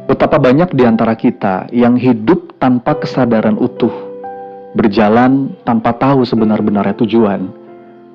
Betapa banyak di antara kita yang hidup tanpa kesadaran utuh, berjalan tanpa tahu sebenar-benarnya tujuan.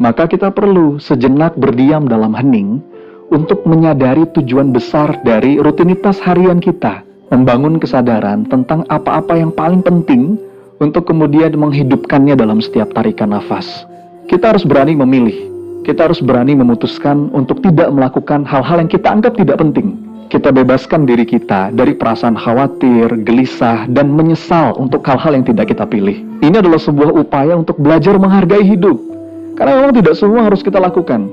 Maka kita perlu sejenak berdiam dalam hening untuk menyadari tujuan besar dari rutinitas harian kita, membangun kesadaran tentang apa-apa yang paling penting untuk kemudian menghidupkannya dalam setiap tarikan nafas. Kita harus berani memilih, kita harus berani memutuskan untuk tidak melakukan hal-hal yang kita anggap tidak penting. Kita bebaskan diri kita dari perasaan khawatir, gelisah, dan menyesal untuk hal-hal yang tidak kita pilih. Ini adalah sebuah upaya untuk belajar menghargai hidup. Karena memang tidak semua harus kita lakukan.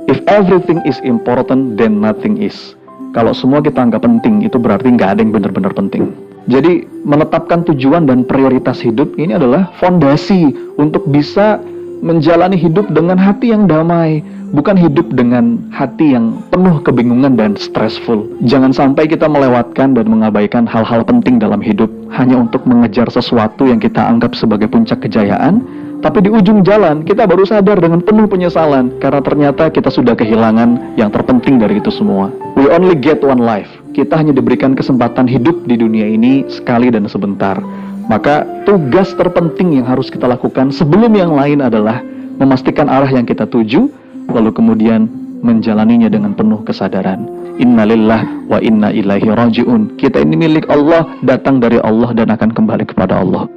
If everything is important, then nothing is. Kalau semua kita anggap penting, itu berarti nggak ada yang benar-benar penting. Jadi, menetapkan tujuan dan prioritas hidup ini adalah fondasi untuk bisa menjalani hidup dengan hati yang damai, bukan hidup dengan hati yang penuh kebingungan dan stressful. Jangan sampai kita melewatkan dan mengabaikan hal-hal penting dalam hidup hanya untuk mengejar sesuatu yang kita anggap sebagai puncak kejayaan, tapi di ujung jalan kita baru sadar dengan penuh penyesalan karena ternyata kita sudah kehilangan yang terpenting dari itu semua. We only get one life. Kita hanya diberikan kesempatan hidup di dunia ini sekali dan sebentar. Maka tugas terpenting yang harus kita lakukan sebelum yang lain adalah memastikan arah yang kita tuju, lalu kemudian menjalaninya dengan penuh kesadaran. Innalillah wa inna ilaihi raji'un. Kita ini milik Allah, datang dari Allah dan akan kembali kepada Allah.